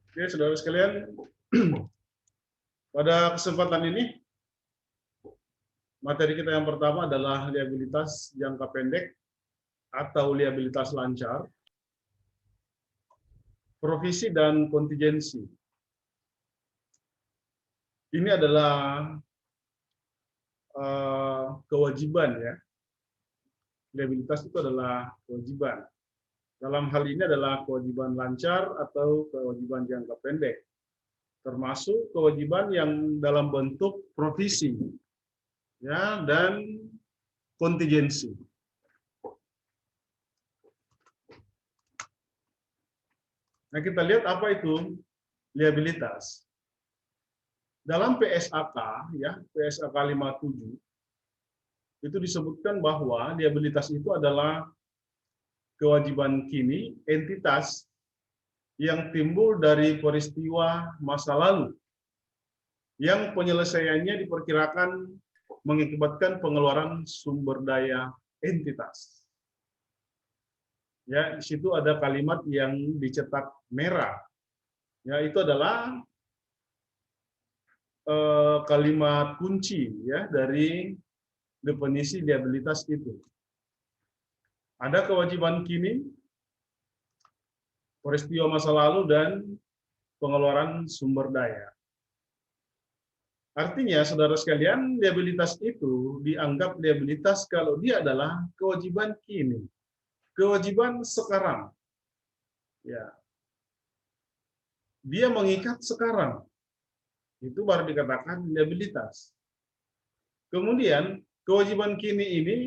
Oke, saudara sekalian, pada kesempatan ini materi kita yang pertama adalah liabilitas jangka pendek atau liabilitas lancar, provisi dan kontingensi. Ini adalah kewajiban ya. Liabilitas itu adalah kewajiban. Dalam hal ini adalah kewajiban lancar atau kewajiban jangka pendek, termasuk kewajiban yang dalam bentuk provisi ya dan kontingensi. Nah, kita lihat apa itu liabilitas. Dalam PSAK ya, PSAK 57 itu disebutkan bahwa liabilitas itu adalah kewajiban kini entitas yang timbul dari peristiwa masa lalu yang penyelesaiannya diperkirakan mengakibatkan pengeluaran sumber daya entitas. Ya, di situ ada kalimat yang dicetak merah. Ya, itu adalah kalimat kunci ya dari definisi liabilitas itu. Ada kewajiban kini, peristiwa masa lalu, dan pengeluaran sumber daya. Artinya, saudara sekalian, liabilitas itu dianggap liabilitas kalau dia adalah kewajiban kini, kewajiban sekarang. Ya, dia mengikat sekarang. Itu baru dikatakan liabilitas. Kemudian, kewajiban kini ini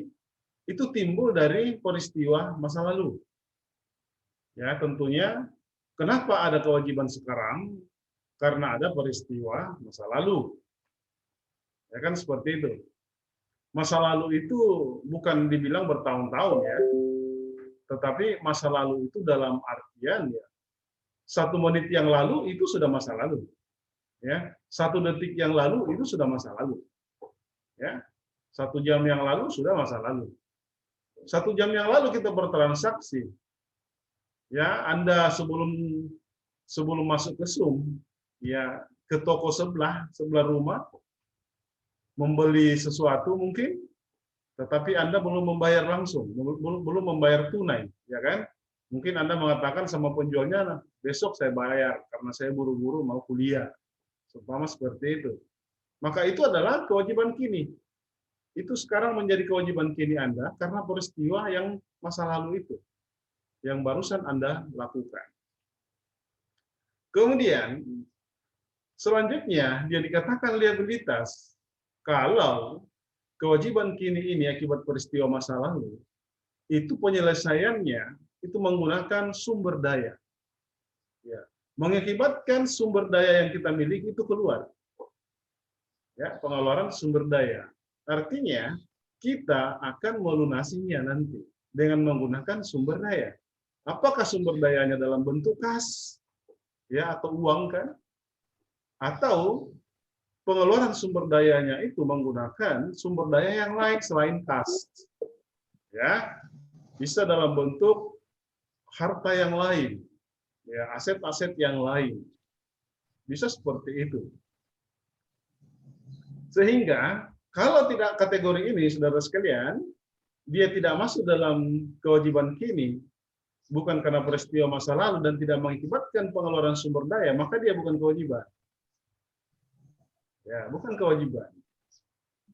itu timbul dari peristiwa masa lalu. Ya, tentunya kenapa ada kewajiban sekarang? Karena ada peristiwa masa lalu. Ya kan seperti itu. Masa lalu itu bukan dibilang bertahun-tahun ya. Tetapi masa lalu itu dalam artian ya 1 menit yang lalu itu sudah masa lalu. Ya, 1 detik yang lalu itu sudah masa lalu. Ya, 1 jam yang lalu sudah masa lalu. 1 jam yang lalu kita bertransaksi. Ya, Anda sebelum masuk ke Zoom, ya ke toko sebelah rumah, membeli sesuatu mungkin, tetapi Anda belum membayar langsung, belum membayar tunai, ya kan? Mungkin Anda mengatakan sama penjualnya, nah, besok saya bayar karena saya buru-buru mau kuliah, seumpama seperti itu. Maka itu adalah kewajiban kini. Itu sekarang menjadi kewajiban kini Anda karena peristiwa yang masa lalu itu, yang barusan Anda lakukan. Kemudian, selanjutnya dia dikatakan liabilitas kalau kewajiban kini ini akibat peristiwa masa lalu, itu penyelesaiannya itu menggunakan sumber daya. Ya, mengakibatkan sumber daya yang kita miliki itu keluar. Ya, pengeluaran sumber daya. Artinya, kita akan melunasinya nanti dengan menggunakan sumber daya. Apakah sumber dayanya dalam bentuk kas, ya, atau uang kan? Atau pengeluaran sumber dayanya itu menggunakan sumber daya yang lain selain kas. Ya, bisa dalam bentuk harta yang lain, ya, aset-aset yang lain. Bisa seperti itu. Sehingga kalau tidak kategori ini, saudara sekalian, dia tidak masuk dalam kewajiban kini, bukan karena peristiwa masa lalu dan tidak mengakibatkan pengeluaran sumber daya, maka dia bukan kewajiban. Ya, bukan kewajiban.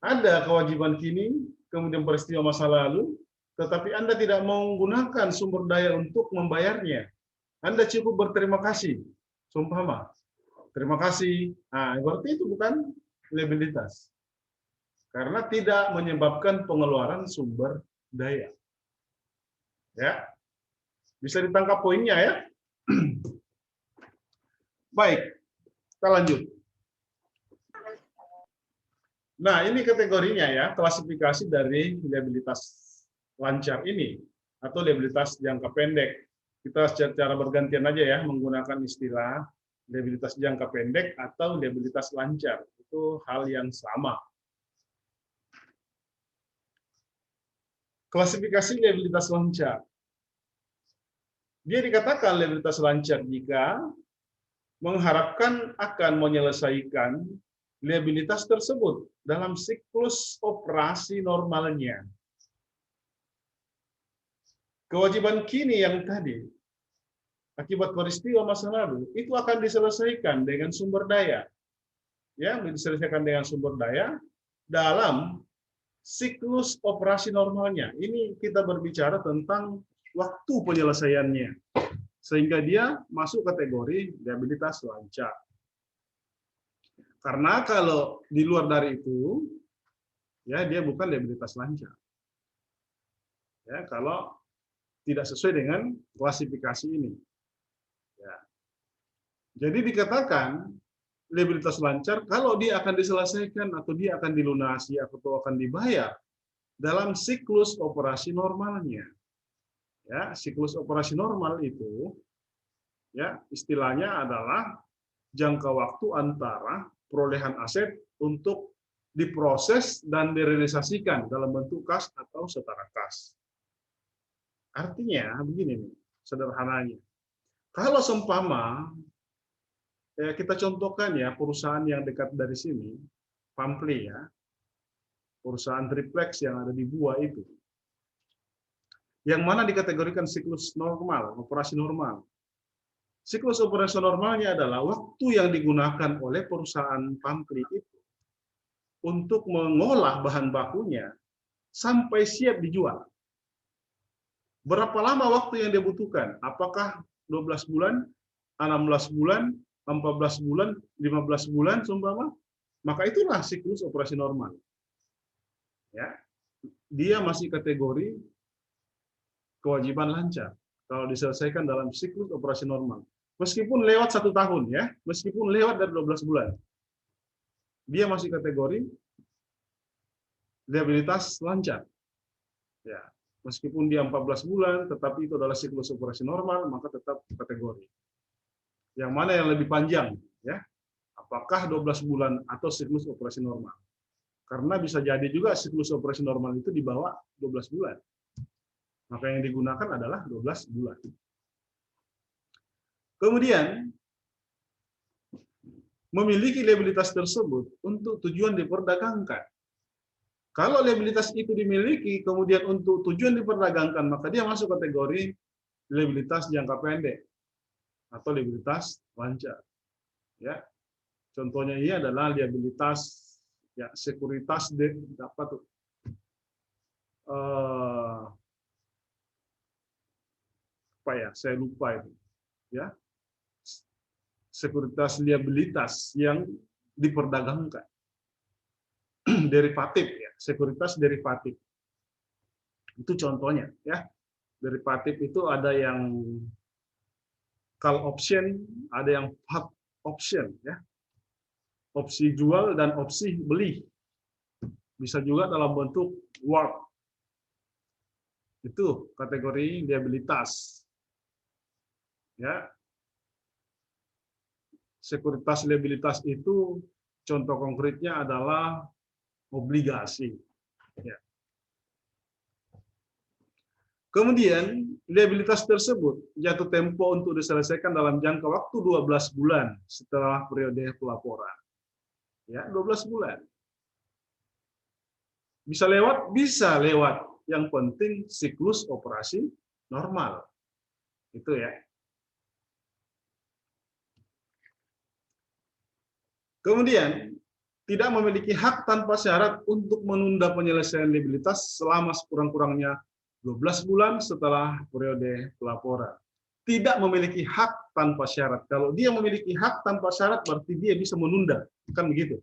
Ada kewajiban kini, kemudian peristiwa masa lalu, tetapi Anda tidak menggunakan sumber daya untuk membayarnya. Anda cukup berterima kasih, sumpama. Terima kasih. Nah, berarti itu bukan liabilitas. Karena tidak menyebabkan pengeluaran sumber daya. Ya. Bisa ditangkap poinnya ya. Baik, kita lanjut. Nah, ini kategorinya ya, klasifikasi dari liabilitas lancar ini atau liabilitas jangka pendek. Kita secara bergantian aja ya menggunakan istilah liabilitas jangka pendek atau liabilitas lancar. Itu hal yang sama. Klasifikasi liabilitas lancar. Dia dikatakan liabilitas lancar jika mengharapkan akan menyelesaikan liabilitas tersebut dalam siklus operasi normalnya. Kewajiban kini yang tadi, akibat peristiwa masa lalu, itu akan diselesaikan dengan sumber daya. Ya, diselesaikan dengan sumber daya dalam siklus operasi normalnya. Ini kita berbicara tentang waktu penyelesaiannya, sehingga dia masuk kategori liabilitas lancar. Karena kalau di luar dari itu, ya dia bukan liabilitas lancar. Ya, kalau tidak sesuai dengan klasifikasi ini. Ya. Jadi dikatakan liabilitas lancar kalau dia akan diselesaikan atau dia akan dilunasi atau akan dibayar dalam siklus operasi normalnya. Ya, siklus operasi normal itu ya istilahnya adalah jangka waktu antara perolehan aset untuk diproses dan direalisasikan dalam bentuk kas atau setara kas. Artinya begini nih, sederhananya. Kalau seumpama kita contohkan ya perusahaan yang dekat dari sini, Pampli ya, perusahaan triplex yang ada di Buah itu, yang mana dikategorikan siklus normal, operasi normal. Siklus operasi normalnya adalah waktu yang digunakan oleh perusahaan Pampli itu untuk mengolah bahan bakunya sampai siap dijual. Berapa lama waktu yang dibutuhkan? Apakah 12 bulan, 16 bulan, 14 bulan, 15 bulan, seumpama? Maka itulah siklus operasi normal. Ya, dia masih kategori kewajiban lancar kalau diselesaikan dalam siklus operasi normal. Meskipun lewat 1 tahun ya, meskipun lewat dari 12 bulan, dia masih kategori liabilitas lancar. Ya, meskipun dia 14 bulan, tetapi itu adalah siklus operasi normal, maka tetap kategori. Yang mana yang lebih panjang? Ya, apakah 12 bulan atau siklus operasi normal? Karena bisa jadi juga siklus operasi normal itu di bawah 12 bulan. Maka yang digunakan adalah 12 bulan. Kemudian, memiliki liabilitas tersebut untuk tujuan diperdagangkan. Kalau liabilitas itu dimiliki, kemudian untuk tujuan diperdagangkan, maka dia masuk kategori liabilitas jangka pendek atau liabilitas lancar. Ya, contohnya ini adalah liabilitas ya sekuritas dapat apa ya? Saya lupa itu. Ya, sekuritas liabilitas yang diperdagangkan. Derivatif ya, sekuritas derivatif. Itu contohnya ya. Derivatif itu ada yang call option, ada yang put option ya. Opsi jual dan opsi beli. Bisa juga dalam bentuk warrant. Itu kategori liabilitas. Ya. Sekuritas liabilitas itu contoh konkretnya adalah obligasi. Ya. Kemudian, liabilitas tersebut jatuh tempo untuk diselesaikan dalam jangka waktu 12 bulan setelah periode pelaporan. Ya, 12 bulan. Bisa lewat? Bisa lewat. Yang penting siklus operasi normal. Itu ya. Kemudian, tidak memiliki hak tanpa syarat untuk menunda penyelesaian liabilitas selama sekurang-kurangnya 12 bulan setelah periode pelaporan. Tidak memiliki hak tanpa syarat. Kalau dia memiliki hak tanpa syarat berarti dia bisa menunda, kan begitu?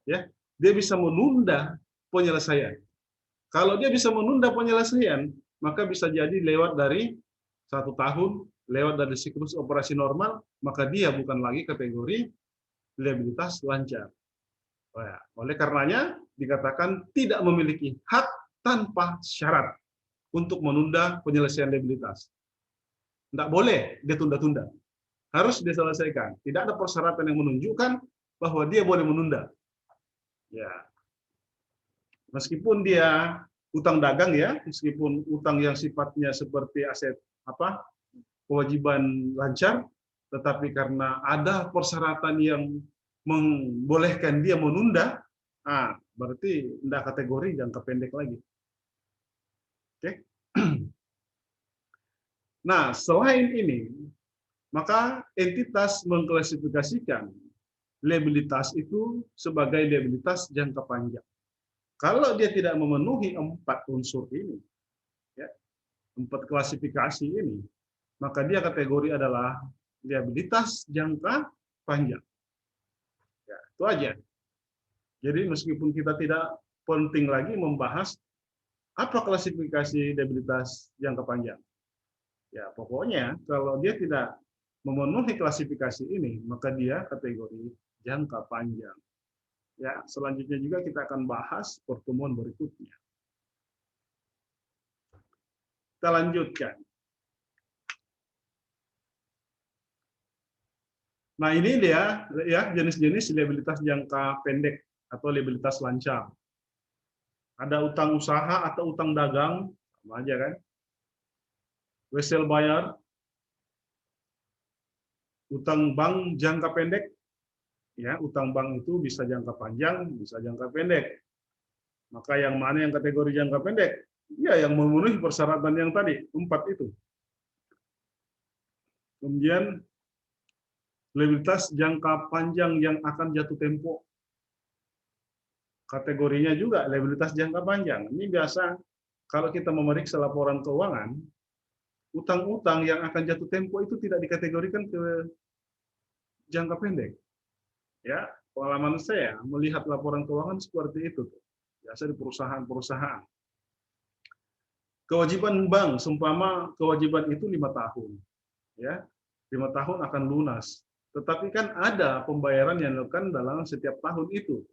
Ya, dia bisa menunda penyelesaian. Kalau dia bisa menunda penyelesaian, maka bisa jadi lewat dari 1 tahun, lewat dari siklus operasi normal, maka dia bukan lagi kategori liabilitas lancar. Oleh karenanya dikatakan tidak memiliki hak tanpa syarat untuk menunda penyelesaian liabilitas. Tidak boleh dia tunda-tunda. Harus diselesaikan. Tidak ada persyaratan yang menunjukkan bahwa dia boleh menunda. Ya. Meskipun dia utang dagang ya, meskipun utang yang sifatnya seperti aset kewajiban lancar, tetapi karena ada persyaratan yang membolehkan dia menunda, berarti tidak kategori jangka pendek lagi. Oke. Nah, selain ini, maka entitas mengklasifikasikan liabilitas itu sebagai liabilitas jangka panjang. Kalau dia tidak memenuhi 4 unsur ini, ya, 4 klasifikasi ini, maka dia kategori adalah liabilitas jangka panjang. Ya, itu aja. Jadi meskipun kita tidak penting lagi membahas apa klasifikasi liabilitas jangka panjang. Ya, pokoknya kalau dia tidak memenuhi klasifikasi ini, maka dia kategori jangka panjang. Ya, selanjutnya juga kita akan bahas pertemuan berikutnya. Kita lanjutkan. Nah, ini dia ya jenis-jenis liabilitas jangka pendek atau liabilitas lancar. Ada utang usaha atau utang dagang, sama aja kan? Wesel bayar, utang bank jangka pendek, ya utang bank itu bisa jangka panjang, bisa jangka pendek. Maka yang mana yang kategori jangka pendek? Ya, yang memenuhi persyaratan yang tadi, 4 itu. Kemudian liabilitas jangka panjang yang akan jatuh tempo. Kategorinya juga liabilitas jangka panjang. Ini biasa kalau kita memeriksa laporan keuangan, utang-utang yang akan jatuh tempo itu tidak dikategorikan ke jangka pendek. Ya, pengalaman saya melihat laporan keuangan seperti itu. Biasa di perusahaan-perusahaan. Kewajiban bank, seumpama kewajiban itu 5 tahun. Ya, 5 tahun akan lunas. Tetapi kan ada pembayaran yang dilakukan dalam setiap tahun itu.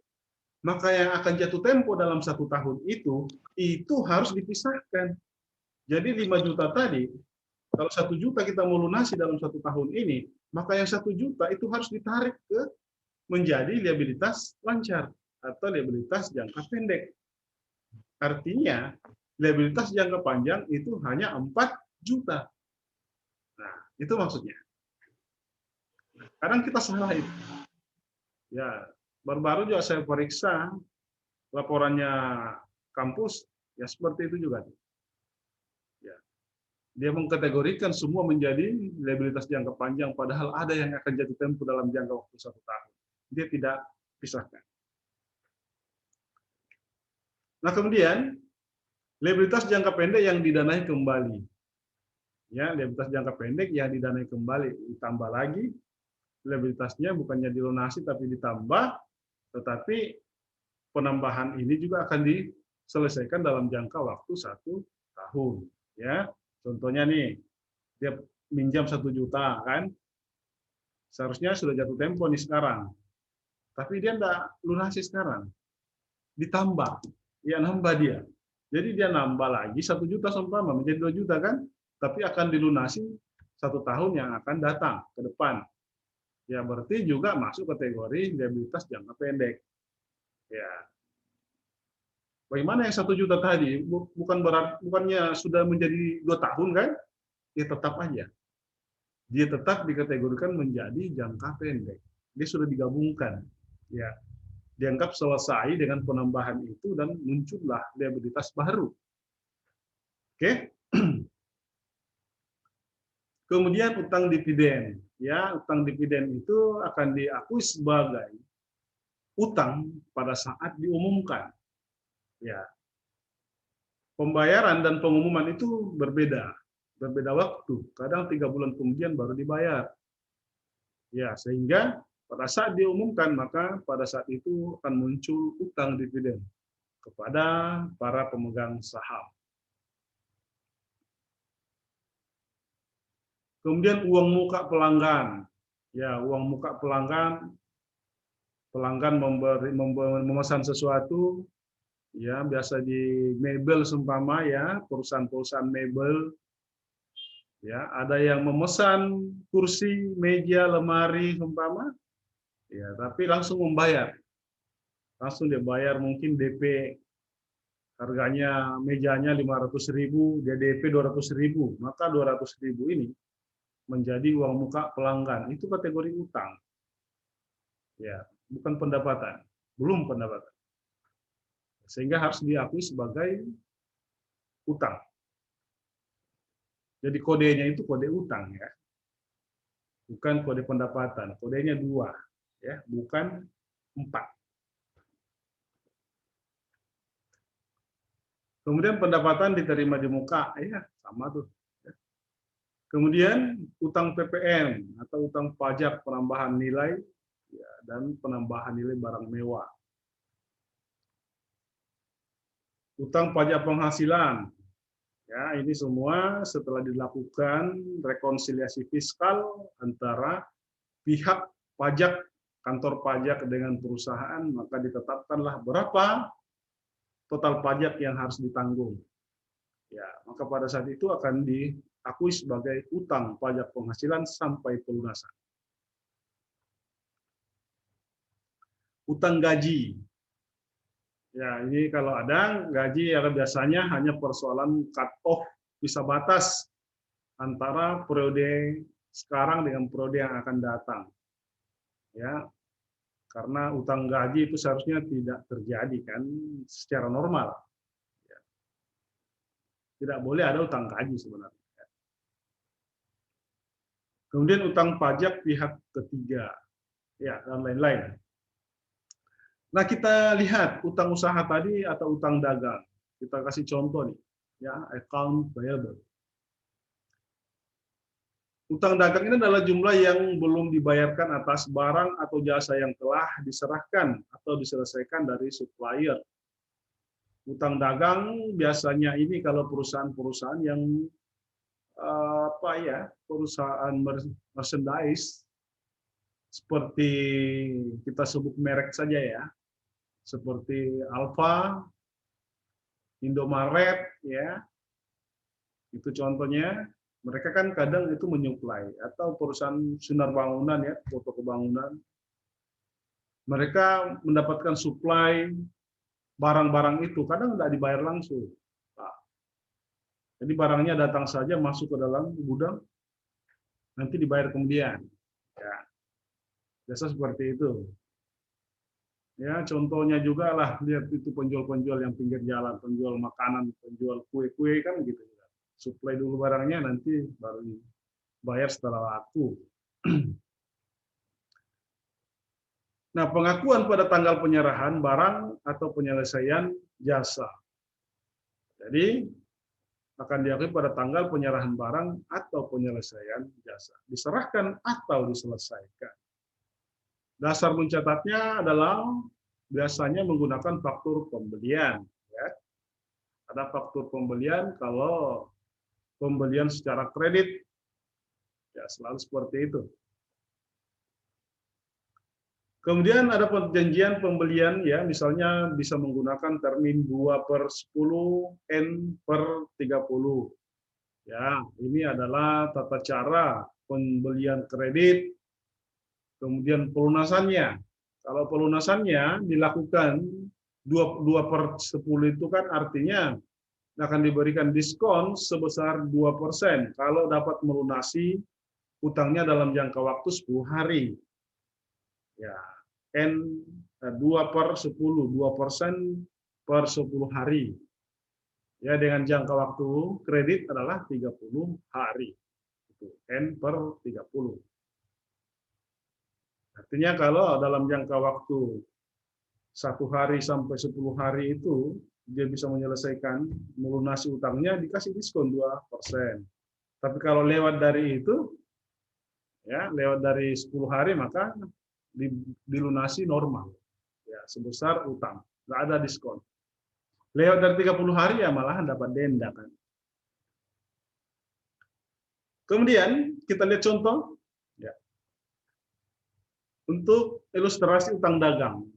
Maka yang akan jatuh tempo dalam 1 tahun itu harus dipisahkan. Jadi 5 juta tadi, kalau 1 juta kita melunasi dalam 1 tahun ini, maka yang 1 juta itu harus ditarik ke menjadi liabilitas lancar atau liabilitas jangka pendek. Artinya, liabilitas jangka panjang itu hanya 4 juta. Nah, itu maksudnya. Kadang kita salah itu. Ya, baru-baru juga saya periksa laporannya kampus, ya seperti itu juga. Ya. Dia mengkategorikan semua menjadi liabilitas jangka panjang, padahal ada yang akan jatuh tempo dalam jangka waktu 1 tahun. Dia tidak pisahkan. Nah, kemudian liabilitas jangka pendek yang didanai kembali. Ya, liabilitas jangka pendek yang didanai kembali, ditambah lagi liabilitasnya bukannya dilunasi tapi ditambah, tetapi penambahan ini juga akan diselesaikan dalam jangka waktu 1 tahun. Ya, contohnya nih, dia minjam 1 juta kan, seharusnya sudah jatuh tempo nih sekarang, tapi dia enggak lunasi sekarang, ditambah, ya nambah dia. Jadi dia nambah lagi 1 juta seumpama menjadi 2 juta kan, tapi akan dilunasi 1 tahun yang akan datang ke depan. Ya berarti juga masuk kategori liabilitas jangka pendek. Ya. Bagaimana yang 1 juta tadi? Bukannya sudah menjadi 2 tahun kan? Ya tetap aja. Dia tetap dikategorikan menjadi jangka pendek. Dia sudah digabungkan. Ya. Dianggap selesai dengan penambahan itu dan muncullah liabilitas baru. Oke. Kemudian utang dividen. Ya, utang dividen itu akan diakui sebagai utang pada saat diumumkan. Ya. Pembayaran dan pengumuman itu berbeda waktu. Kadang 3 bulan kemudian baru dibayar. Ya, sehingga pada saat diumumkan maka pada saat itu akan muncul utang dividen kepada para pemegang saham. Kemudian uang muka pelanggan. Ya, uang muka pelanggan memesan sesuatu, ya biasa di mebel seumpama ya, perusahaan-perusahaan mebel, ya ada yang memesan kursi, meja, lemari seumpama, ya tapi langsung membayar, langsung dia bayar mungkin DP harganya mejanya 500.000, dia DP 200.000, maka 200.000 ini menjadi uang muka pelanggan. Itu kategori utang. Ya, bukan pendapatan. Belum pendapatan. Sehingga harus diakui sebagai utang. Jadi kodenya itu kode utang ya. Bukan kode pendapatan. Kodenya 2 ya, bukan 4. Kemudian pendapatan diterima di muka, ya sama tuh. Kemudian utang PPN atau utang pajak penambahan nilai ya, dan penambahan nilai barang mewah. Utang pajak penghasilan, ya ini semua setelah dilakukan rekonsiliasi fiskal antara pihak pajak, kantor pajak dengan perusahaan, maka ditetapkanlah berapa total pajak yang harus ditanggung. Ya, maka pada saat itu akan diakui sebagai utang pajak penghasilan sampai pelunasan. Utang gaji. Ya, ini kalau ada gaji ya biasanya hanya persoalan cut off, bisa batas antara periode sekarang dengan periode yang akan datang. Ya, karena utang gaji itu seharusnya tidak terjadi kan secara normal. Ya. Tidak boleh ada utang gaji sebenarnya. Kemudian utang pajak pihak ketiga, ya dan lain-lain. Nah, kita lihat utang usaha tadi atau utang dagang. Kita kasih contoh nih, ya, account payable. Utang dagang ini adalah jumlah yang belum dibayarkan atas barang atau jasa yang telah diserahkan atau diselesaikan dari supplier. Utang dagang biasanya ini kalau perusahaan-perusahaan yang perusahaan merchandise seperti kita sebut merek saja ya, seperti Alfa, Indomaret, ya, itu contohnya. Mereka kan kadang itu menyuplai, atau perusahaan sinar bangunan ya, foto kebangunan. Mereka mendapatkan suplai barang-barang itu, kadang tidak dibayar langsung. Nah, jadi barangnya datang saja masuk ke dalam gudang, nanti dibayar kemudian. Ya, biasa seperti itu. Ya, contohnya juga lah, lihat itu penjual-penjual yang pinggir jalan, penjual makanan, penjual kue-kue kan gitu. Suplai dulu barangnya, nanti baru bayar setelah laku. Nah, pengakuan pada tanggal penyerahan barang atau penyelesaian jasa. Jadi, akan diakui pada tanggal penyerahan barang atau penyelesaian jasa. Diserahkan atau diselesaikan. Dasar mencatatnya adalah biasanya menggunakan faktur pembelian. Ya. Ada faktur pembelian kalau pembelian secara kredit, ya selalu seperti itu. Kemudian ada perjanjian pembelian, ya misalnya bisa menggunakan termin 2/10 N/30. Ya, ini adalah tata cara pembelian kredit. Kemudian pelunasannya. Kalau pelunasannya dilakukan 2/10 itu kan artinya akan diberikan diskon sebesar 2% kalau dapat melunasi utangnya dalam jangka waktu 10 hari. Ya, N 2/10, 2% per 10 hari. Ya, dengan jangka waktu kredit adalah 30 hari. Itu N/30. Artinya kalau dalam jangka waktu 1 hari sampai 10 hari itu dia bisa menyelesaikan melunasi utangnya, dikasih diskon 2%. Tapi kalau lewat dari itu, ya lewat dari 10 hari maka dilunasi normal, ya sebesar utang, nggak ada diskon. Lewat dari 30 hari ya malahan dapat denda kan. Kemudian kita lihat contoh, ya, untuk ilustrasi utang dagang.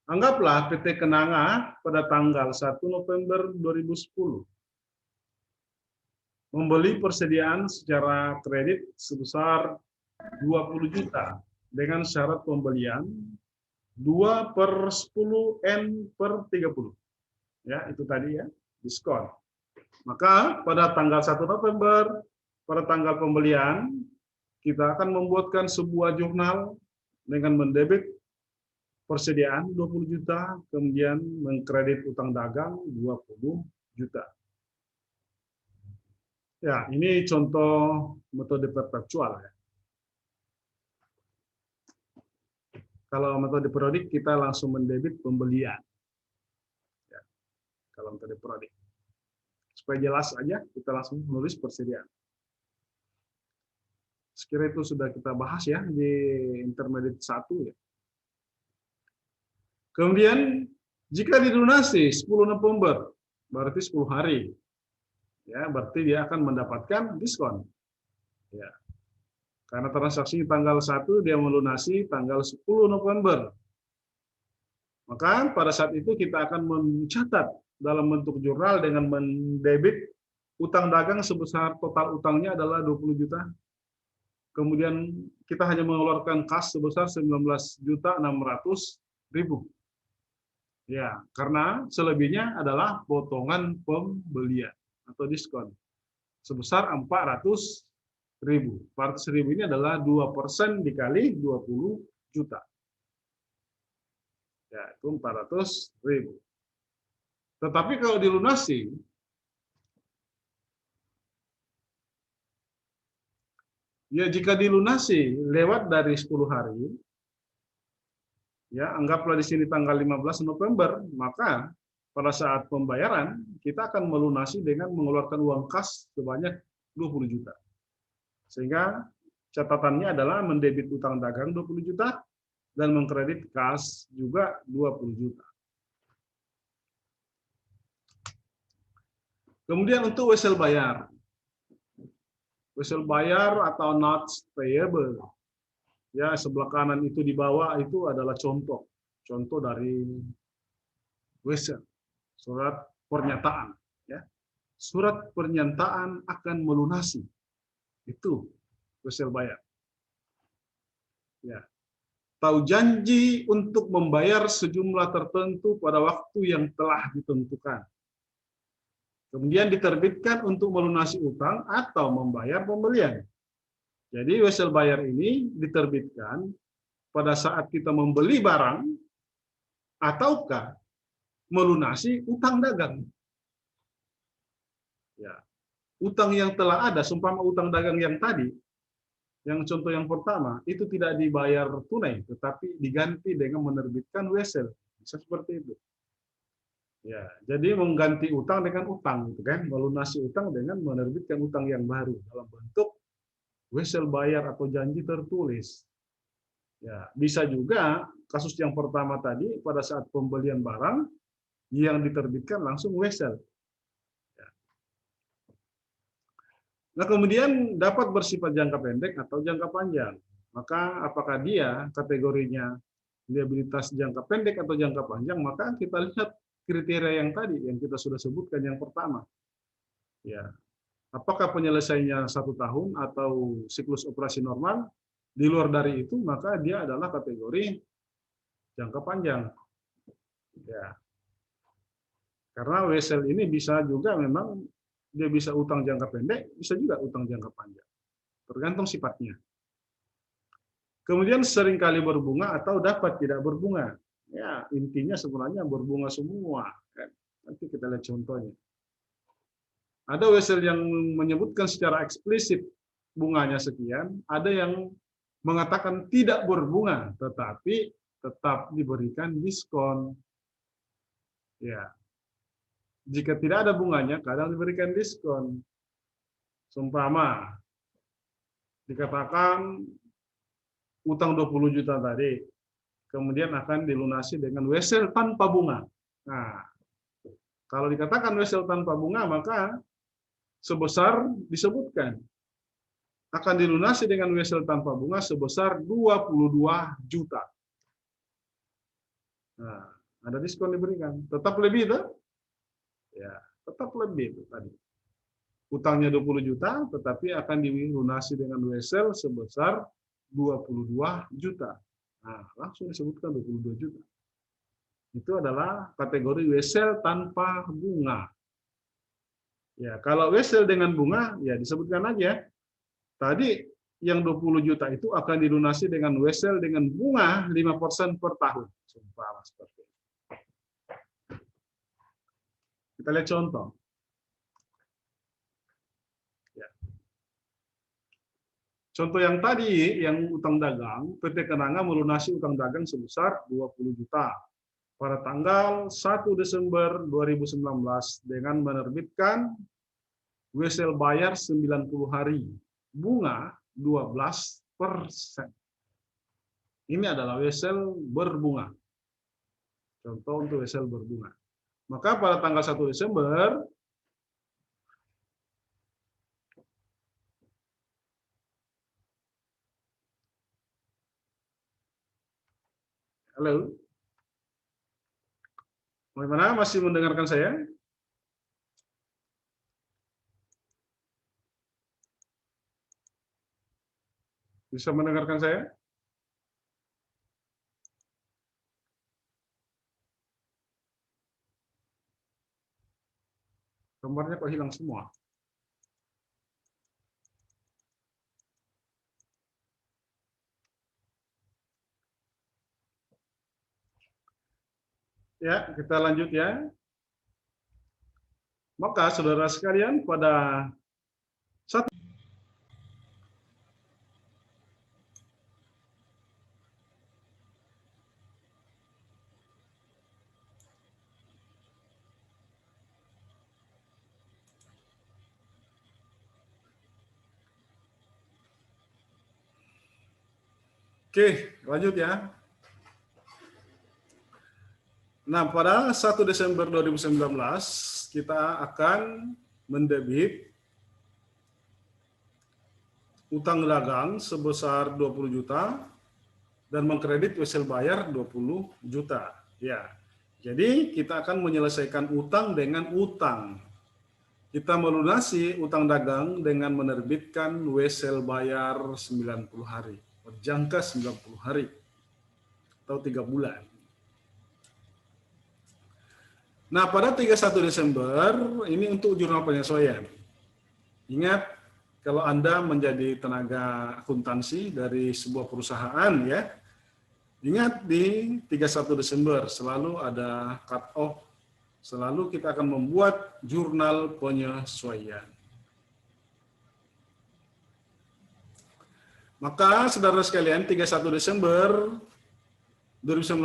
Anggaplah PT Kenanga pada tanggal 1 November 2010 membeli persediaan secara kredit sebesar 20 juta dengan syarat pembelian 2/10 N/30. Ya, itu tadi ya, diskon. Maka pada tanggal 1 November pada tanggal pembelian, kita akan membuatkan sebuah jurnal dengan mendebit persediaan 20 juta, kemudian mengkredit utang dagang 20 juta. Ya, ini contoh metode perpetual. Ya. Kalau metode periodik, kita langsung mendebit pembelian. Ya, kalau metode periodik. Supaya jelas aja, kita langsung menulis persediaan. Sekira itu sudah kita bahas ya di intermediate 1 ya. Kemudian jika dilunasi 10 November, berarti 10 hari. Ya, berarti dia akan mendapatkan diskon. Ya. Karena transaksi tanggal 1 dia melunasi tanggal 10 November. Maka pada saat itu kita akan mencatat dalam bentuk jurnal dengan mendebit utang dagang sebesar total utangnya adalah 20 juta. Kemudian kita hanya mengeluarkan kas sebesar 19.600.000. Ya, karena selebihnya adalah potongan pembelian atau diskon sebesar 400.000. 400.000 ini adalah 2% dikali 20 juta. Ya, itu 400.000. Tetapi kalau dilunasi, ya jika dilunasi lewat dari 10 hari, ya anggaplah di sini tanggal 15 November, maka pada saat pembayaran kita akan melunasi dengan mengeluarkan uang kas sebanyak 20 juta. Sehingga catatannya adalah mendebit utang dagang 20 juta dan mengkredit kas juga 20 juta. Kemudian untuk wesel bayar. Wesel bayar atau notes payable. Ya, sebelah kanan itu di bawah itu adalah contoh dari wesel, surat pernyataan. Ya, surat pernyataan akan melunasi, itu wesel bayar. Ya, atau janji untuk membayar sejumlah tertentu pada waktu yang telah ditentukan. Kemudian diterbitkan untuk melunasi utang atau membayar pembelian. Jadi wesel bayar ini diterbitkan pada saat kita membeli barang ataukah melunasi utang dagang. Ya, utang yang telah ada, seumpama utang dagang yang tadi, yang contoh yang pertama, itu tidak dibayar tunai, tetapi diganti dengan menerbitkan wesel. Bisa seperti itu. Ya, jadi mengganti utang dengan utang, gitu kan? Melunasi utang dengan menerbitkan utang yang baru dalam bentuk wesel bayar atau janji tertulis. Ya, bisa juga kasus yang pertama tadi pada saat pembelian barang yang diterbitkan langsung wesel. Ya. Nah, kemudian dapat bersifat jangka pendek atau jangka panjang. Maka apakah dia kategorinya liabilitas jangka pendek atau jangka panjang, maka kita lihat kriteria yang tadi yang kita sudah sebutkan yang pertama. Ya. Apakah penyelesaiannya 1 tahun atau siklus operasi normal? Di luar dari itu, maka dia adalah kategori jangka panjang. Ya. Karena wesel ini bisa juga memang dia bisa utang jangka pendek, bisa juga utang jangka panjang. Tergantung sifatnya. Kemudian seringkali berbunga atau dapat tidak berbunga. Ya, intinya sebenarnya berbunga semua. Nanti kita lihat contohnya. Ada wesel yang menyebutkan secara eksplisit bunganya sekian, ada yang mengatakan tidak berbunga, tetapi tetap diberikan diskon. Ya, jika tidak ada bunganya, kadang diberikan diskon. Seumpama dikatakan utang 20 juta tadi, kemudian akan dilunasi dengan wesel tanpa bunga. Nah, kalau dikatakan wesel tanpa bunga, maka sebesar disebutkan akan dilunasi dengan wesel tanpa bunga sebesar 22 juta. Nah, ada diskon diberikan. Tetap lebih itu? Ya, tetap lebih itu tadi. Utangnya 20 juta, tetapi akan dilunasi dengan wesel sebesar 22 juta. Nah, langsung disebutkan 22 juta. Itu adalah kategori wesel tanpa bunga. Ya, kalau wesel dengan bunga, ya disebutkan aja Tadi yang 20 juta itu akan dilunasi dengan wesel dengan bunga 5% per tahun. Sumpah, seperti itu. Kita lihat contoh. Ya. Contoh yang tadi, yang utang dagang, PT Kenanga melunasi utang dagang sebesar 20 juta pada tanggal 1 Desember 2019 dengan menerbitkan wesel bayar 90 hari, bunga 12%. Ini adalah wesel berbunga. Contoh untuk wesel berbunga. Maka pada tanggal 1 Desember, halo, bagaimana, masih mendengarkan saya? Bisa mendengarkan saya? Gambarnya kok hilang semua? Ya, kita lanjut ya. Maka saudara sekalian, pada satu Oke, lanjut ya. Nah, pada 1 Desember 2019 kita akan mendebit utang dagang sebesar 20 juta dan mengkredit wesel bayar 20 juta. Ya. Jadi kita akan menyelesaikan utang dengan utang. Kita melunasi utang dagang dengan menerbitkan wesel bayar 90 hari, berjangka 90 hari atau 3 bulan. Nah, pada 31 Desember ini untuk jurnal penyesuaian. Ingat, kalau Anda menjadi tenaga akuntansi dari sebuah perusahaan ya, ingat di 31 Desember selalu ada cut off, selalu kita akan membuat jurnal penyesuaian. Maka saudara sekalian, 31 Desember 2019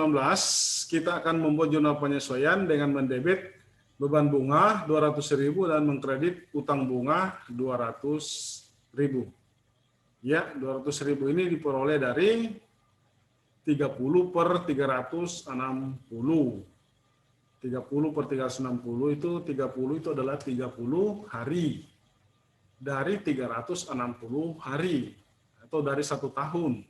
kita akan membuat jurnal penyesuaian dengan mendebit beban bunga 200.000 dan mengkredit utang bunga 200.000. Ya, 200.000 ini diperoleh dari 30 per 360. 30 per 360 itu 30 itu adalah 30 hari. Dari 360 hari atau dari 1 tahun.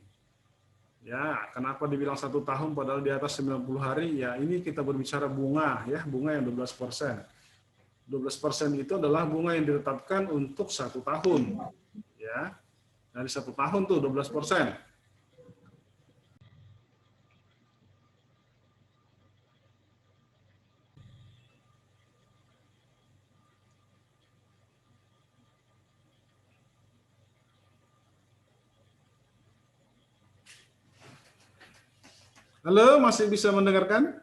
Ya, kenapa dibilang 1 tahun padahal di atas 90 hari? Ya, ini kita berbicara bunga ya, bunga yang 12%. 12% itu adalah bunga yang ditetapkan untuk 1 tahun. Ya. Dari 1 tahun tuh 12%. Halo, masih bisa mendengarkan?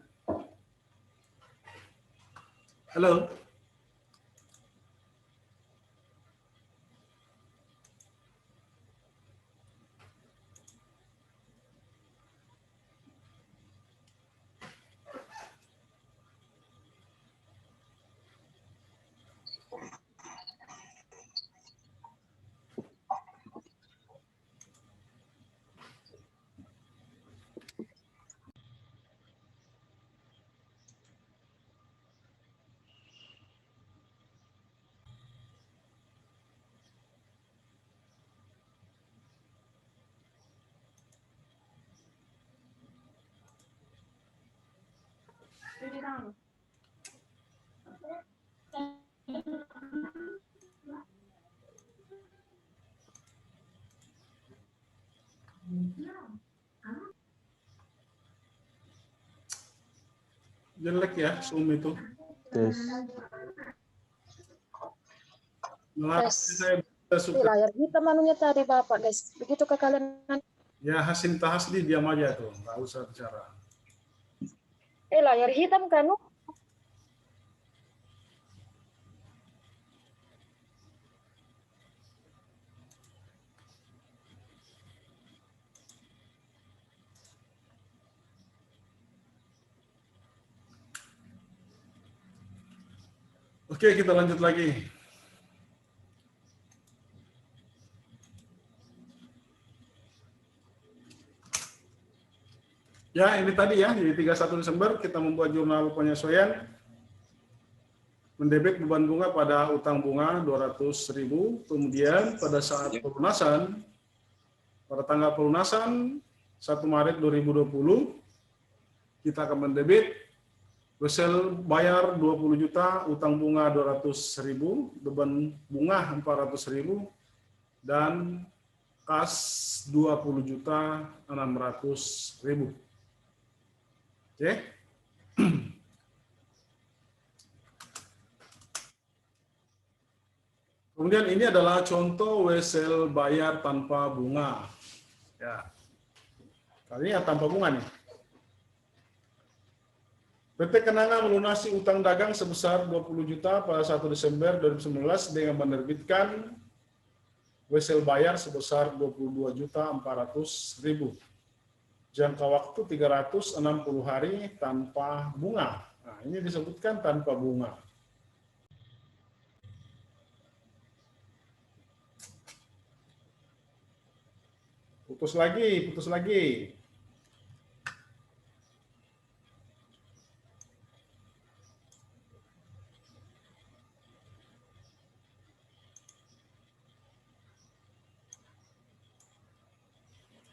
Halo? Jelek ya Zoom itu. Tes. Saya Kita Di suka layar hitam anunya tadi Bapak guys. Begitu ke kalian nanti. ya Hasim Tahasli diam aja tuh, nggak usah bicara. Layar hitam kan? Oke, kita lanjut lagi. Ya, ini tadi ya, di 31 Desember kita membuat jurnal penyesuaian mendebit beban bunga pada utang bunga 200.000. Kemudian pada saat pelunasan, pada tanggal pelunasan 1 Maret 2020, kita akan mendebit wesel bayar 20 juta, utang bunga 200.000, beban bunga 400.000, dan kas 20 juta 600.000. Oke. Kemudian ini adalah contoh wesel bayar tanpa bunga. Ya. Kali ini tanpa bunga nih. PT Kenanga melunasi utang dagang sebesar 20 juta pada 1 Desember 2019 dengan menerbitkan wesel bayar sebesar 22.400.000. Jangka waktu 360 hari tanpa bunga. Nah, ini disebutkan tanpa bunga. Putus lagi, putus lagi.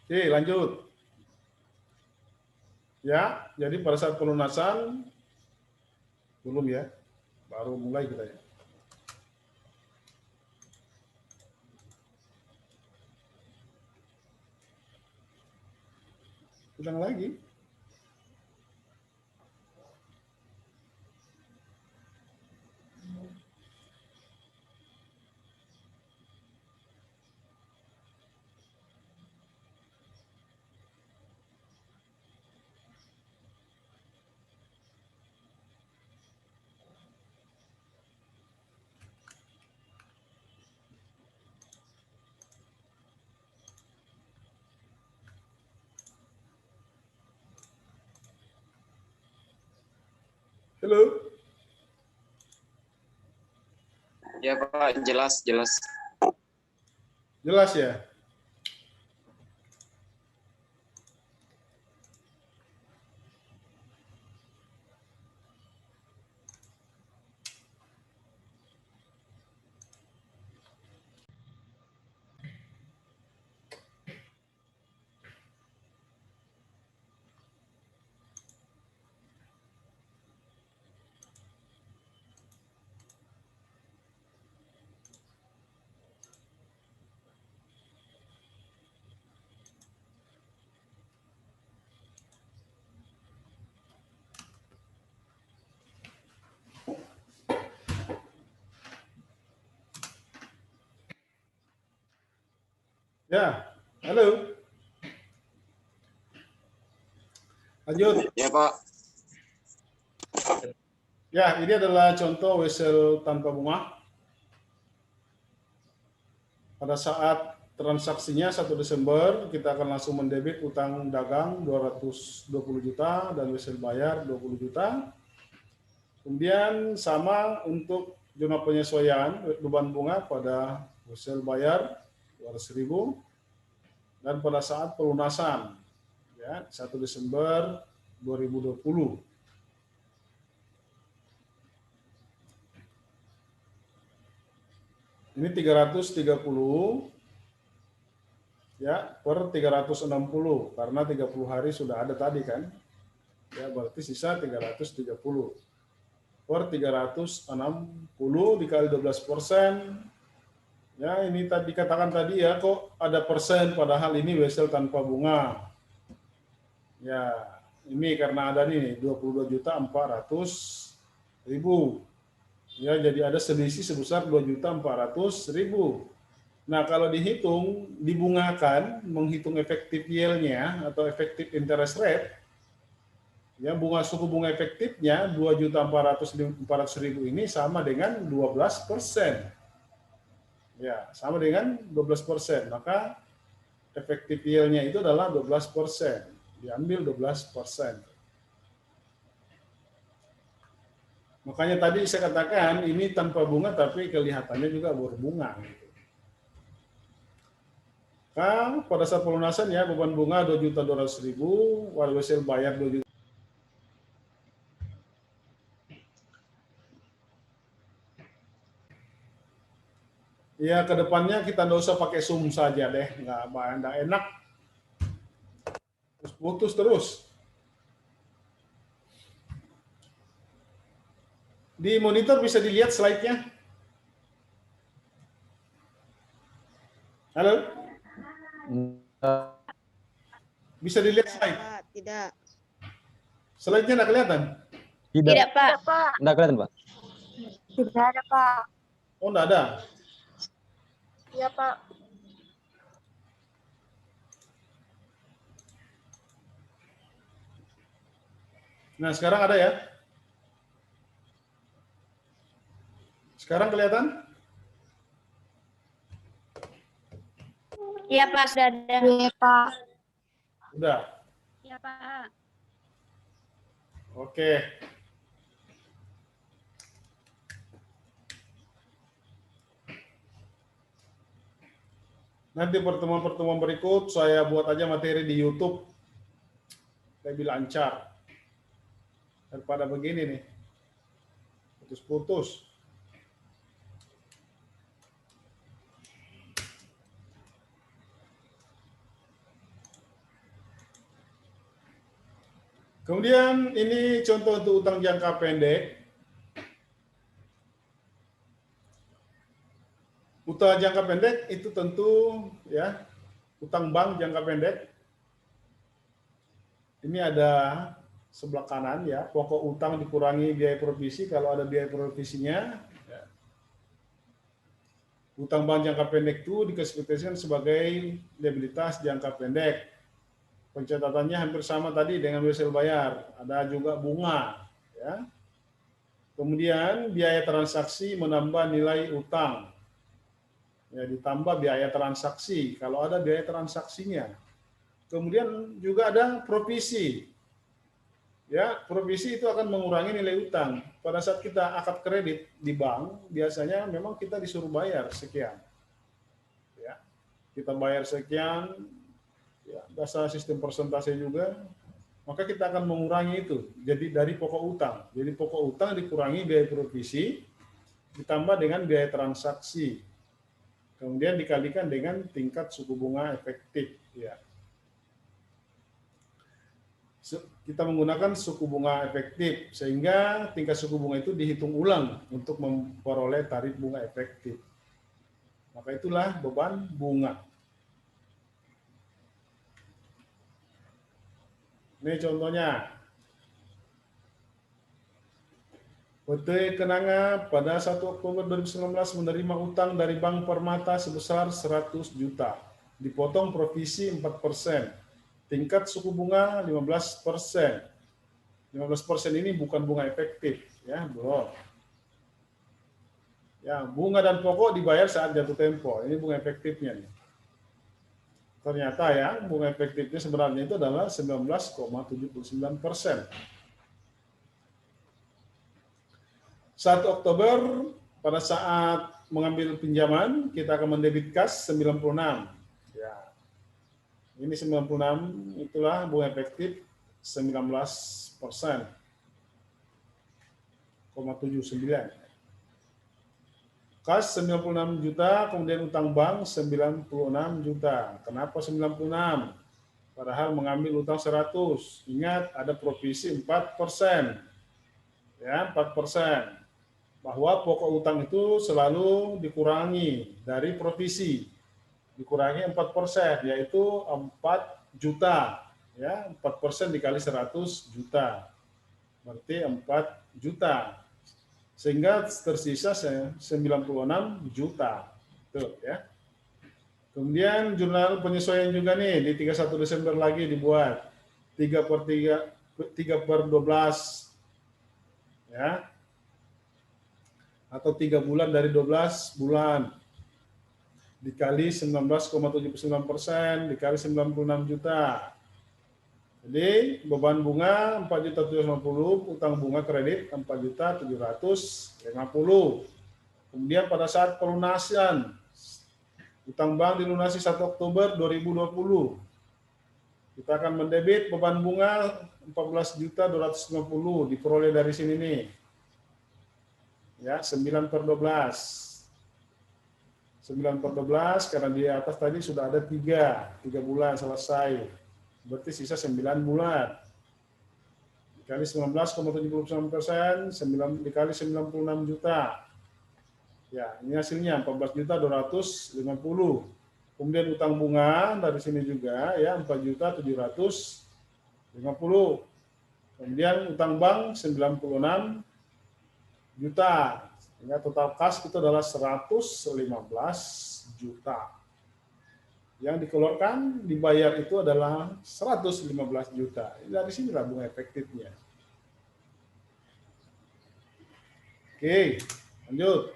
Oke, lanjut. Ya, jadi pada saat pelunasan, belum ya, baru mulai kita ya. Ulang lagi. Halo. Ya Pak, jelas. Jelas ya? Ya, halo. Lanjut. Ya Pak. Ya, ini adalah contoh wesel tanpa bunga. Pada saat transaksinya 1 Desember, kita akan langsung mendebit utang dagang 220 juta dan wesel bayar 20 juta. Kemudian sama untuk jurnal penyesuaian beban bunga pada wesel bayar 200.000 dan pada saat pelunasan ya 1 Desember 2020. Ini 330 ya per 360 karena 30 hari sudah ada tadi kan. Ya berarti sisa 330 per 360 dikali 12%. Ya ini tadi dikatakan tadi ya kok ada persen padahal ini wesel tanpa bunga. Ya ini karena ada nih 22.400.000. Ya jadi ada selisih sebesar 2.400.000. Nah, kalau dihitung, dibungakan, menghitung efektif yield-nya atau efektif interest rate, ya suku bunga efektifnya 2.400.000 ini sama dengan 12%. Ya, sama dengan 12%. Maka efektif yield-nya itu adalah 12%. Diambil 12%. Makanya tadi saya katakan ini tanpa bunga tapi kelihatannya juga berbunga. Nah, pada saat pelunasan ya beban bunga 2.200.000, warga sel bayar 2 juta. Ya kedepannya kita nggak usah pakai sum saja deh, nggak enak. Terus putus terus. Di monitor bisa dilihat slide-nya. Halo? Bisa dilihat slide? Tidak. Slide-nya nggak kelihatan? Tidak, Pak. Enggak kelihatan, Pak. Tidak ada, Pak. Oh, nggak ada. Iya, Pak. Nah, sekarang ada ya? Sekarang kelihatan? Iya, Pak, sudah ada. Iya, Pak. Udah. Iya, Pak. Oke. Nanti pertemuan-pertemuan berikut saya buat aja materi di YouTube. Lebih lancar. Daripada begini nih. Putus-putus. Kemudian ini contoh untuk utang jangka pendek. Utang jangka pendek itu tentu ya utang bank jangka pendek. Ini ada sebelah kanan ya, pokok utang dikurangi biaya provisi kalau ada biaya provisinya. Ya. Utang bank jangka pendek itu diklasifikasikan sebagai liabilitas jangka pendek. Pencatatannya hampir sama tadi dengan hasil bayar, ada juga bunga ya. Kemudian biaya transaksi menambah nilai utang. Ya, ditambah biaya transaksi kalau ada biaya transaksinya. Kemudian juga ada provisi. Ya, provisi itu akan mengurangi nilai utang. Pada saat kita akad kredit di bank, biasanya memang kita disuruh bayar sekian. Ya, kita bayar sekian, ya, dasar sistem persentase juga, maka kita akan mengurangi itu. Jadi dari pokok utang. Jadi pokok utang dikurangi biaya provisi, ditambah dengan biaya transaksi. Kemudian dikalikan dengan tingkat suku bunga efektif. Ya. Kita menggunakan suku bunga efektif, sehingga tingkat suku bunga itu dihitung ulang untuk memperoleh tarif bunga efektif. Maka itulah beban bunga. Ini contohnya. PT Kenanga pada 1 Oktober 2019 menerima utang dari Bank Permata sebesar 100 juta. Dipotong provisi 4%. Tingkat suku bunga 15%. 15% ini bukan bunga efektif, ya, belum. Ya, bunga dan pokok dibayar saat jatuh tempo. Ini bunga efektifnya nih. Ternyata ya, bunga efektifnya sebenarnya itu adalah 19,79%. 1 Oktober pada saat mengambil pinjaman kita akan mendebit kas 96. Ya. Ini 96 itulah bunga efektif 19,79. Kas 96 juta, kemudian utang bank 96 juta. Kenapa 96? Padahal mengambil utang 100. Ingat ada provisi 4%. Ya, 4%. Bahwa pokok utang itu selalu dikurangi dari provisi. Dikurangi 4%, yaitu 4 juta. Ya, 4% dikali 100 juta. Berarti 4 juta. Sehingga tersisa 96 juta. Tuh, ya. Kemudian jurnal penyesuaian juga nih di 31 Desember lagi dibuat 3/12 ya, atau 3 bulan dari 12 bulan dikali 19,79% dikali 96 juta. Jadi beban bunga 4.750, utang bunga kredit 4.750. Kemudian pada saat pelunasan, utang bank dilunasi 1 Oktober 2020. Kita akan mendebit beban bunga 14.250 diperoleh dari sini nih. Ya, 9/12. 9/12 karena di atas tadi sudah ada 3 bulan selesai. Berarti sisa 9 bulan. Dikali 19,79%, 9 dikali 96 juta. Ya, ini hasilnya 14.250. Kemudian utang bunga dari sini juga ya 4.750. Kemudian utang bank 96 juta. Sehingga total kas itu adalah 115 juta. Yang dikeluarkan, dibayar itu adalah 115 juta. Dari sinilah bunga efektifnya. Oke, lanjut.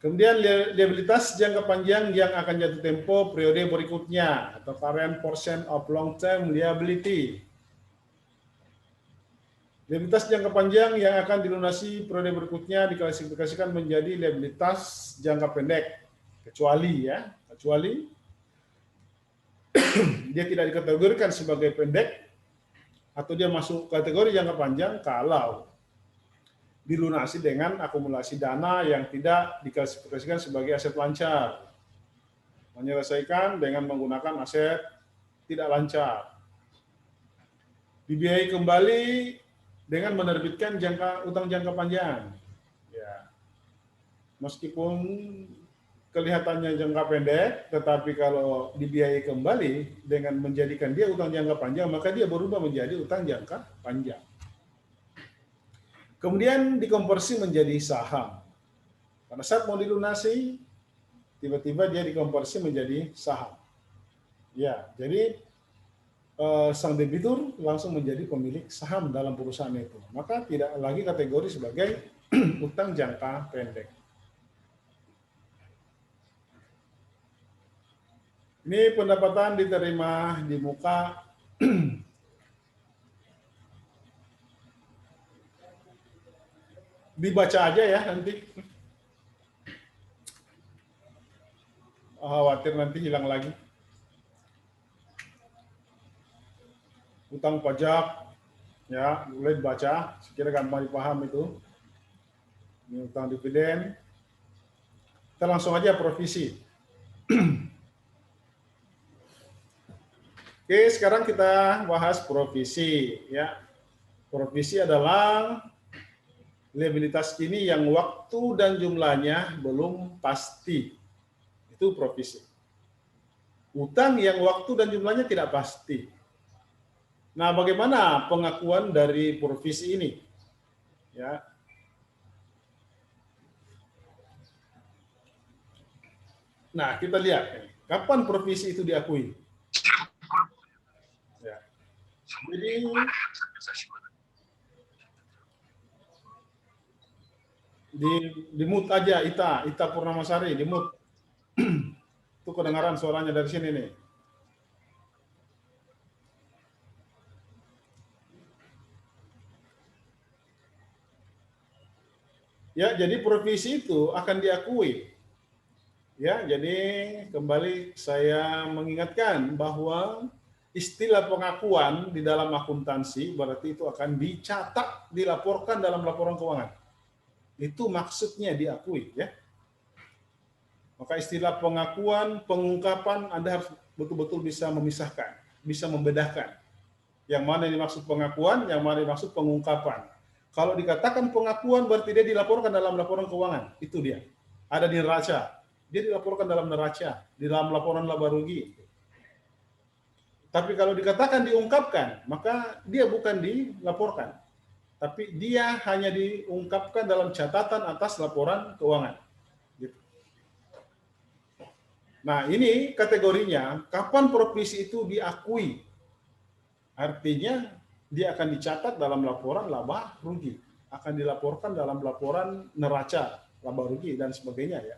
Kemudian liabilitas jangka panjang yang akan jatuh tempo periode berikutnya atau current portion of long term liability. Liabilitas jangka panjang yang akan dilunasi periode berikutnya diklasifikasikan menjadi liabilitas jangka pendek, kecuali dia tidak dikategorikan sebagai pendek atau dia masuk kategori jangka panjang kalau dilunasi dengan akumulasi dana yang tidak diklasifikasikan sebagai aset lancar, menyelesaikan dengan menggunakan aset tidak lancar, dibiayai kembali dengan menerbitkan utang jangka panjang. Ya. Meskipun kelihatannya jangka pendek, tetapi kalau dibiayai kembali dengan menjadikan dia utang jangka panjang, maka dia berubah menjadi utang jangka panjang. Kemudian dikonversi menjadi saham. Pada saat mau dilunasi, tiba-tiba dia dikonversi menjadi saham. Ya, jadi sang debitur langsung menjadi pemilik saham dalam perusahaan itu. Maka tidak lagi kategori sebagai utang jangka pendek. Ini pendapatan diterima di muka dibaca aja ya nanti. Khawatir nanti hilang lagi. Utang pajak, ya boleh dibaca, sekira gampang dipaham itu. Ini utang dividen. Kita langsung aja provisi. Oke, sekarang kita bahas provisi. Ya, provisi adalah liabilitas ini yang waktu dan jumlahnya belum pasti. Itu provisi. Utang yang waktu dan jumlahnya tidak pasti. Nah, bagaimana pengakuan dari provisi ini? Ya. Nah, kita lihat kapan provisi itu diakui. Ya. Jadi di mute aja Ita Purnamasari, di mute. Itu kedengaran suaranya dari sini nih. Ya, jadi provisi itu akan diakui. Ya, jadi kembali saya mengingatkan bahwa istilah pengakuan di dalam akuntansi berarti itu akan dicatat, dilaporkan dalam laporan keuangan. Itu maksudnya diakui, ya. Maka istilah pengakuan, pengungkapan Anda harus betul-betul bisa memisahkan, bisa membedakan. Yang mana yang dimaksud pengakuan, yang mana yang dimaksud pengungkapan. Kalau dikatakan pengakuan berarti dia dilaporkan dalam laporan keuangan, itu dia. Ada di neraca. Dia dilaporkan dalam neraca, di dalam laporan laba rugi. Tapi kalau dikatakan diungkapkan, maka dia bukan dilaporkan. Tapi dia hanya diungkapkan dalam catatan atas laporan keuangan. Gitu. Nah, ini kategorinya kapan provisi itu diakui. Artinya dia akan dicatat dalam laporan laba rugi, akan dilaporkan dalam laporan neraca laba rugi dan sebagainya ya.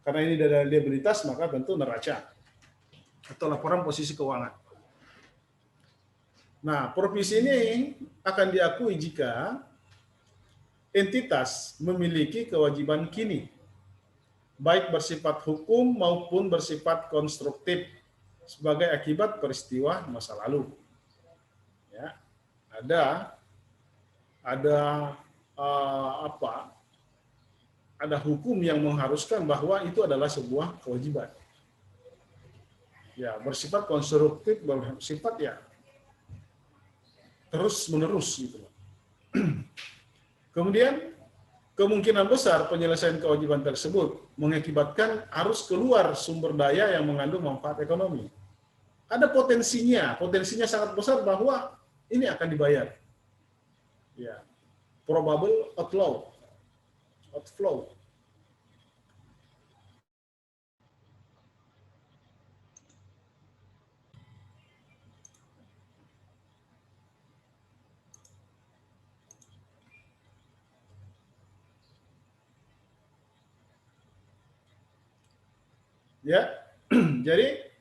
Karena ini dari liabilitas maka tentu neraca atau laporan posisi keuangan. Nah, provisi ini akan diakui jika entitas memiliki kewajiban kini, baik bersifat hukum maupun bersifat konstruktif sebagai akibat peristiwa masa lalu. Ya, ada apa? Ada hukum yang mengharuskan bahwa itu adalah sebuah kewajiban. Ya, bersifat konstruktif, bersifat ya terus menerus gitu. Kemudian kemungkinan besar penyelesaian kewajiban tersebut mengakibatkan arus keluar sumber daya yang mengandung manfaat ekonomi. Ada potensinya sangat besar bahwa ini akan dibayar. Ya, probable outflow. Ya, jadi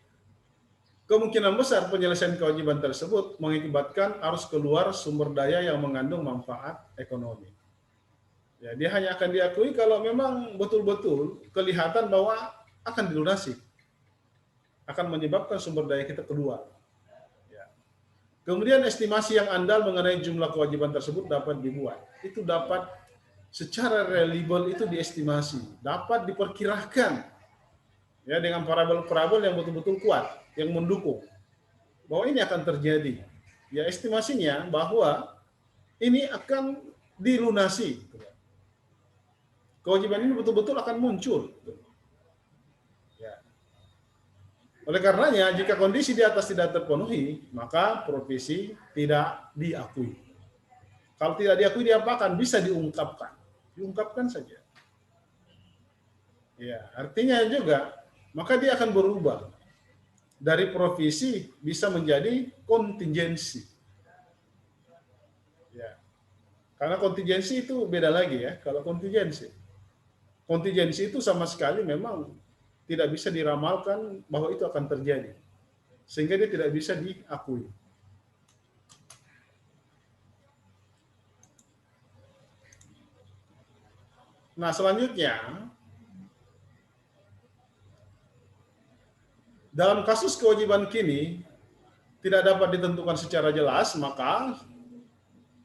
kemungkinan besar penyelesaian kewajiban tersebut mengakibatkan arus keluar sumber daya yang mengandung manfaat ekonomi. Ya, dia hanya akan diakui kalau memang betul-betul kelihatan bahwa akan dilunasi, akan menyebabkan sumber daya kita keluar. Ya. Kemudian estimasi yang andal mengenai jumlah kewajiban tersebut dapat dibuat. Itu dapat secara reliable itu diestimasi, dapat diperkirakan ya dengan parabel-parabel yang betul-betul kuat, yang mendukung bahwa ini akan terjadi. Ya, estimasinya bahwa ini akan dilunasi. Kewajiban ini betul-betul akan muncul. Ya. Oleh karenanya, jika kondisi di atas tidak terpenuhi, maka provisi tidak diakui. Kalau tidak diakui, diapakan? Bisa diungkapkan. Diungkapkan saja. Ya, artinya juga, maka dia akan berubah. Dari provisi bisa menjadi kontingensi. Ya. Karena kontingensi itu beda lagi ya. Kalau kontingensi itu sama sekali memang tidak bisa diramalkan bahwa itu akan terjadi. Sehingga dia tidak bisa diakui. Nah, selanjutnya, dalam kasus kewajiban kini tidak dapat ditentukan secara jelas, maka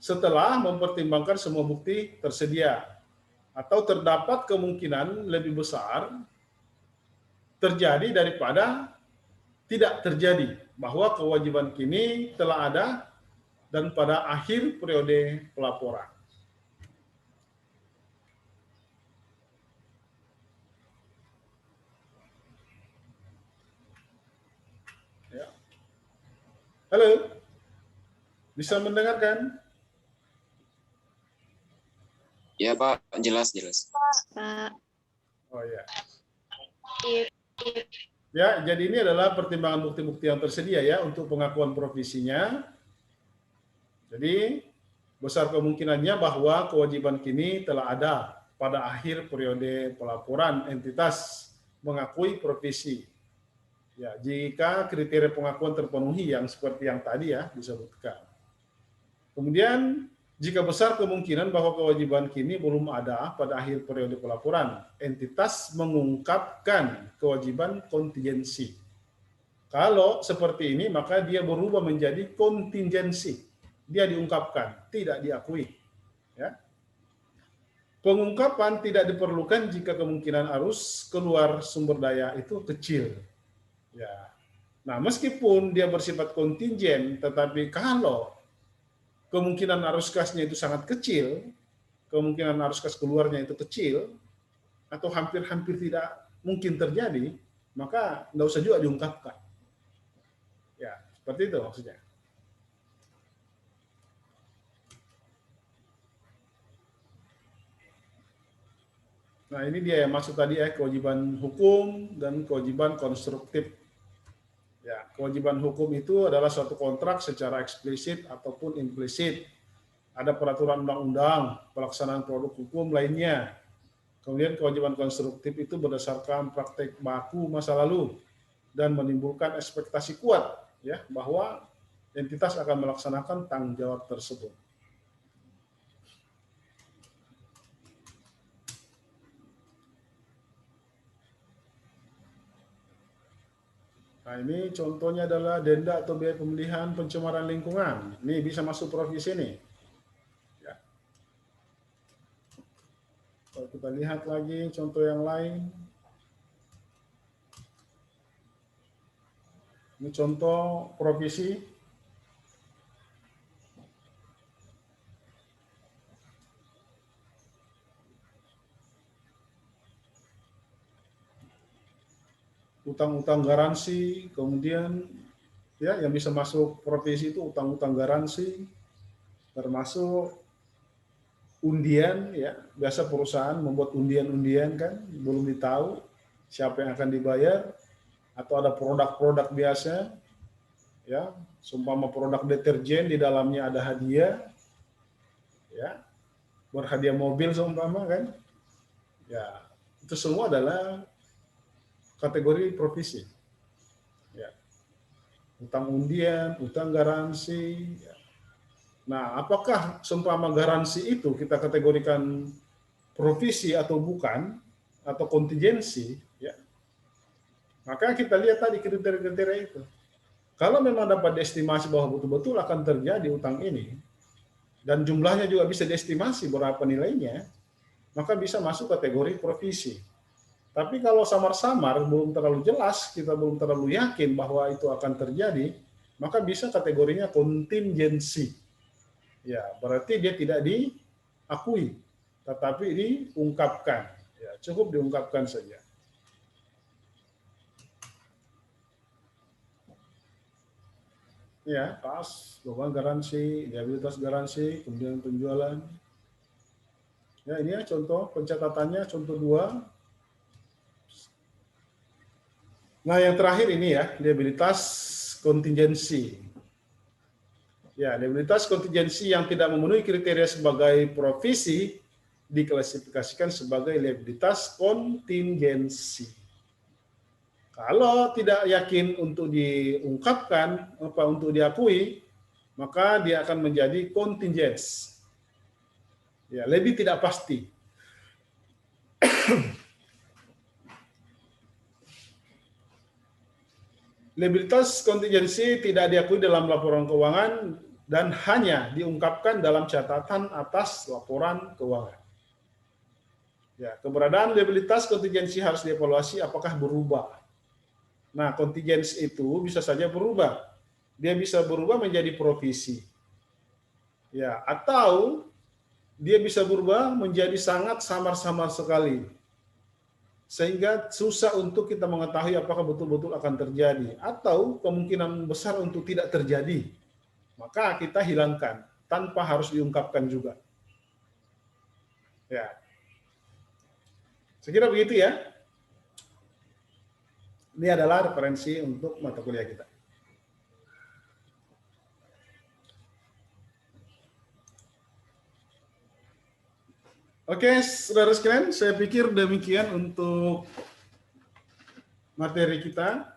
setelah mempertimbangkan semua bukti tersedia atau terdapat kemungkinan lebih besar terjadi daripada tidak terjadi, bahwa kewajiban kini telah ada dan pada akhir periode pelaporan. Ya. Halo, bisa mendengarkan? Ya Pak, jelas. Pak. Oh ya. Iya. Ya, jadi ini adalah pertimbangan bukti-bukti yang tersedia ya untuk pengakuan provisinya. Jadi besar kemungkinannya bahwa kewajiban kini telah ada pada akhir periode pelaporan entitas mengakui provisi. Ya, jika kriteria pengakuan terpenuhi yang seperti yang tadi ya disebutkan. Kemudian jika besar kemungkinan bahwa kewajiban kini belum ada pada akhir periode pelaporan, entitas mengungkapkan kewajiban kontingensi. Kalau seperti ini, maka dia berubah menjadi kontingensi. Dia diungkapkan, tidak diakui. Ya. Pengungkapan tidak diperlukan jika kemungkinan arus keluar sumber daya itu kecil. Ya. Nah, meskipun dia bersifat kontingen, tetapi kalau kemungkinan arus kasnya itu sangat kecil, kemungkinan arus kas keluarnya itu kecil, atau hampir-hampir tidak mungkin terjadi, maka nggak usah juga diungkapkan. Ya, seperti itu maksudnya. Nah, ini dia yang maksud tadi ya, kewajiban hukum dan kewajiban konstruktif. Ya, kewajiban hukum itu adalah suatu kontrak secara eksplisit ataupun implisit. Ada peraturan undang-undang, pelaksanaan produk hukum lainnya. Kemudian kewajiban konstruktif itu berdasarkan praktek baku masa lalu dan menimbulkan ekspektasi kuat ya bahwa entitas akan melaksanakan tanggung jawab tersebut. Nah, ini contohnya adalah denda atau biaya pemeliharaan pencemaran lingkungan. Ini bisa masuk provisi nih. Ya. Kalau kita lihat lagi contoh yang lain. Ini contoh provisi. Utang-utang garansi, kemudian ya yang bisa masuk provisi itu utang-utang garansi, termasuk undian ya. Biasa perusahaan membuat undian-undian kan, belum ditahu siapa yang akan dibayar, atau ada produk-produk biasa ya, seumpama produk deterjen di dalamnya ada hadiah ya, berhadiah mobil seumpama kan. Ya, itu semua adalah kategori provisi. Ya. Utang undian, utang garansi. Ya. Nah, apakah seumpama garansi itu kita kategorikan provisi atau bukan, atau kontingensi, ya. Maka kita lihat tadi kriteria-kriteria itu. Kalau memang dapat diestimasi bahwa betul-betul akan terjadi utang ini, dan jumlahnya juga bisa diestimasi berapa nilainya, maka bisa masuk kategori provisi. Tapi kalau samar-samar, belum terlalu jelas, kita belum terlalu yakin bahwa itu akan terjadi, maka bisa kategorinya kontingensi. Ya, berarti dia tidak diakui, tetapi diungkapkan. Ya, cukup diungkapkan saja. Ya, pas, beban garansi, liabilitas garansi, kemudian penjualan. Ya, ini ya contoh pencatatannya, contoh 2. Nah, yang terakhir ini ya, liabilitas kontingensi. Ya, liabilitas kontingensi yang tidak memenuhi kriteria sebagai provisi diklasifikasikan sebagai liabilitas kontingensi. Kalau tidak yakin untuk diungkapkan, untuk diakui, maka dia akan menjadi kontingens. Ya, lebih tidak pasti. Liabilitas kontingensi tidak diakui dalam laporan keuangan dan hanya diungkapkan dalam catatan atas laporan keuangan. Ya, keberadaan liabilitas kontingensi harus dievaluasi apakah berubah. Nah, kontingensi itu bisa saja berubah. Dia bisa berubah menjadi provisi. Ya, atau dia bisa berubah menjadi sangat samar-samar sekali. Sehingga susah untuk kita mengetahui apakah betul-betul akan terjadi, atau kemungkinan besar untuk tidak terjadi. Maka kita hilangkan tanpa harus diungkapkan juga. Ya. Sekira begitu ya. Ini adalah referensi untuk mata kuliah kita. Oke, saudara sekalian, saya pikir demikian untuk materi kita.